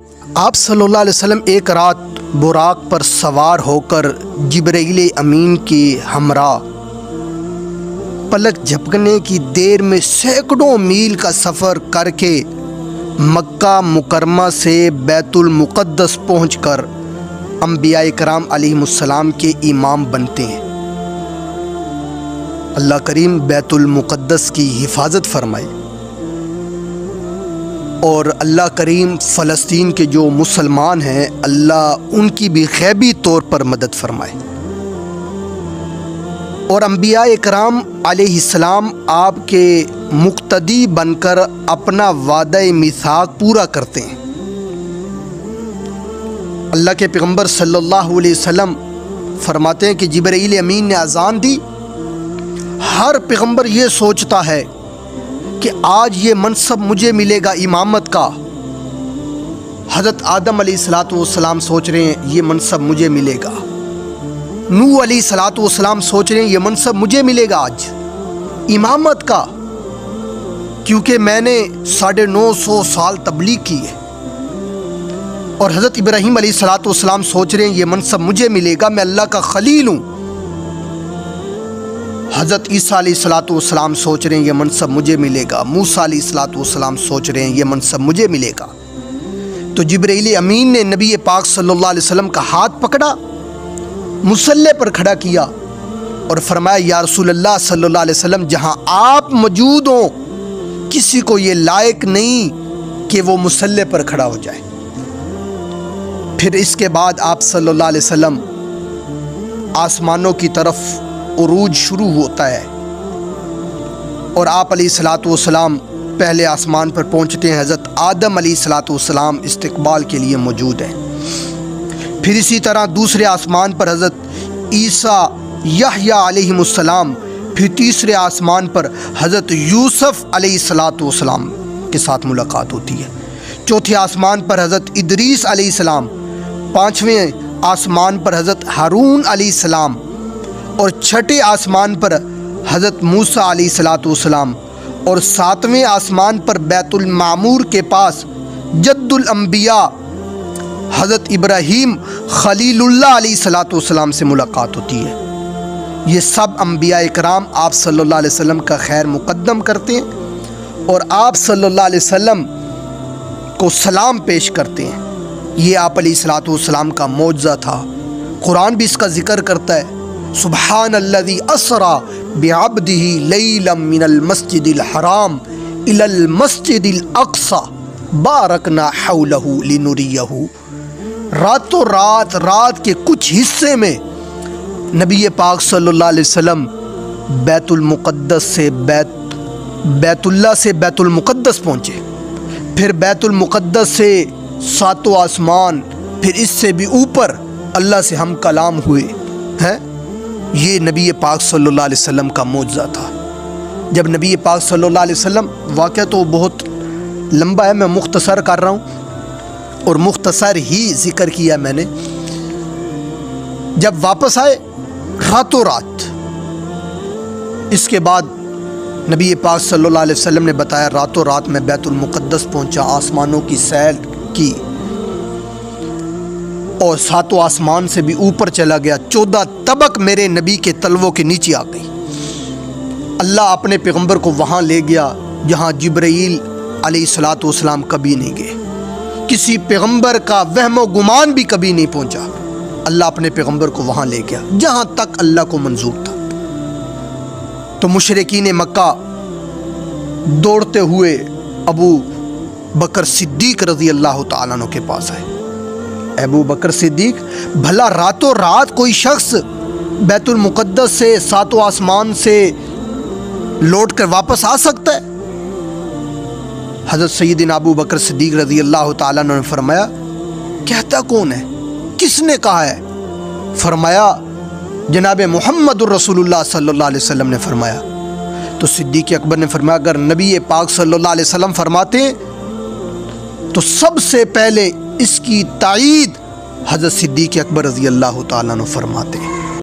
آپ صلی اللہ علیہ وسلم ایک رات براق پر سوار ہو کر جبرائیل امین کی ہمراہ پلک جھپکنے کی دیر میں سینکڑوں میل کا سفر کر کے مکہ مکرمہ سے بیت المقدس پہنچ کر انبیاء کرام علیہم السلام کے امام بنتے ہیں۔ اللہ کریم بیت المقدس کی حفاظت فرمائے اور اللہ کریم فلسطین کے جو مسلمان ہیں اللہ ان کی بھی غیبی طور پر مدد فرمائے، اور انبیاء کرام علیہ السلام آپ کے مقتدی بن کر اپنا وعدہ میثاق پورا کرتے ہیں۔ اللہ کے پیغمبر صلی اللہ علیہ وسلم فرماتے ہیں کہ جبرائیل امین نے اذان دی۔ ہر پیغمبر یہ سوچتا ہے کہ آج یہ منصب مجھے ملے گا امامت کا۔ حضرت آدم علیہ السلام سوچ رہے ہیں یہ منصب مجھے ملے گا، نوح علیہ السلام سوچ رہے ہیں یہ منصب مجھے ملے گا آج امامت کا، کیونکہ میں نے 950 سال تبلیغ کی ہے۔ اور حضرت ابراہیم علیہ السلام سوچ رہے ہیں یہ منصب مجھے ملے گا، میں اللہ کا خلیل ہوں۔ حضرت عیسیٰ علیہ السلام سوچ رہے ہیں یہ منصب مجھے ملے گا، موسیٰ علیہ السلام سوچ رہے ہیں یہ منصب مجھے ملے گا۔ تو جبرائیل امین نے نبی پاک صلی اللہ علیہ وسلم کا ہاتھ پکڑا، مصلی پر کھڑا کیا اور فرمایا یا رسول اللہ صلی اللہ علیہ وسلم، جہاں آپ موجود ہوں کسی کو یہ لائق نہیں کہ وہ مصلی پر کھڑا ہو جائے۔ پھر اس کے بعد آپ صلی اللہ علیہ وسلم آسمانوں کی طرف عروج شروع ہوتا ہے اور آپ علیہ السلام پہلے آسمان پر پہنچتے ہیں۔ حضرت آدم علیہ السلام استقبال کے لیے موجود ہیں۔ پھر اسی طرح دوسرے آسمان پر حضرت عیسیٰ یحییٰ علیہم السلام، پھر تیسرے آسمان پر حضرت یوسف علیہ السلام کے ساتھ ملاقات ہوتی ہے۔ چوتھے آسمان پر حضرت ادریس علیہ السلام، پانچویں آسمان پر حضرت ہارون علیہ السلام، اور چھٹے آسمان پر حضرت موسیٰ علیہ السلام، اور ساتویں آسمان پر بیت المعمور کے پاس جد الانبیاء حضرت ابراہیم خلیل اللہ علیہ السلام سے ملاقات ہوتی ہے۔ یہ سب انبیاء کرام آپ صلی اللہ علیہ وسلم کا خیر مقدم کرتے ہیں اور آپ صلی اللہ علیہ وسلم کو سلام پیش کرتے ہیں۔ یہ آپ علیہ السلام کا معجزہ تھا۔ قرآن بھی اس کا ذکر کرتا ہے، سبحان الذی اسری بعبدہ لیلا من المسجد الحرام الی المسجد الاقصی بارکنا حولہ لنریہ۔ راتوں رات کے کچھ حصے میں نبی پاک صلی اللہ علیہ وسلم بیت المقدس سے بیت اللہ سے بیت المقدس پہنچے، پھر بیت المقدس سے ساتوں آسمان، پھر اس سے بھی اوپر اللہ سے ہم کلام ہوئے ہیں۔ یہ نبی پاک صلی اللہ علیہ وسلم کا معجزہ تھا۔ جب نبی پاک صلی اللہ علیہ وسلم، واقعہ تو بہت لمبا ہے، میں مختصر کر رہا ہوں اور مختصر ہی ذکر کیا میں نے۔ جب واپس آئے راتوں رات، اس کے بعد نبی پاک صلی اللہ علیہ وسلم نے بتایا راتوں رات میں بیت المقدس پہنچا، آسمانوں کی سیر کی اور ساتوں آسمان سے بھی اوپر چلا گیا۔ 14 طبق میرے نبی کے تلووں کے نیچے آ گئی۔ اللہ اپنے پیغمبر کو وہاں لے گیا جہاں جبرائیل علیہ السلام کبھی نہیں گئے، کسی پیغمبر کا وہم و گمان بھی کبھی نہیں پہنچا۔ اللہ اپنے پیغمبر کو وہاں لے گیا جہاں تک اللہ کو منظور تھا۔ تو مشرکین مکہ دوڑتے ہوئے ابو بکر صدیق رضی اللہ تعالیٰ عنہ کے پاس آئے۔ ابو بکر صدیق، بھلا راتوں رات کوئی شخص بیت المقدس سے ساتوں آسمان سے لوٹ کر واپس آ سکتا ہے؟ حضرت سیدنا ابو بکر صدیق رضی اللہ تعالیٰ عنہ نے فرمایا کہتا کون ہے؟ کس نے کہا ہے؟ فرمایا جناب محمد الرسول اللہ صلی اللہ علیہ وسلم نے فرمایا۔ تو صدیق اکبر نے فرمایا اگر نبی پاک صلی اللہ علیہ وسلم فرماتے تو سب سے پہلے اس کی تائید حضرت صدیق اکبر رضی اللہ تعالیٰ عنہ فرماتے ہیں۔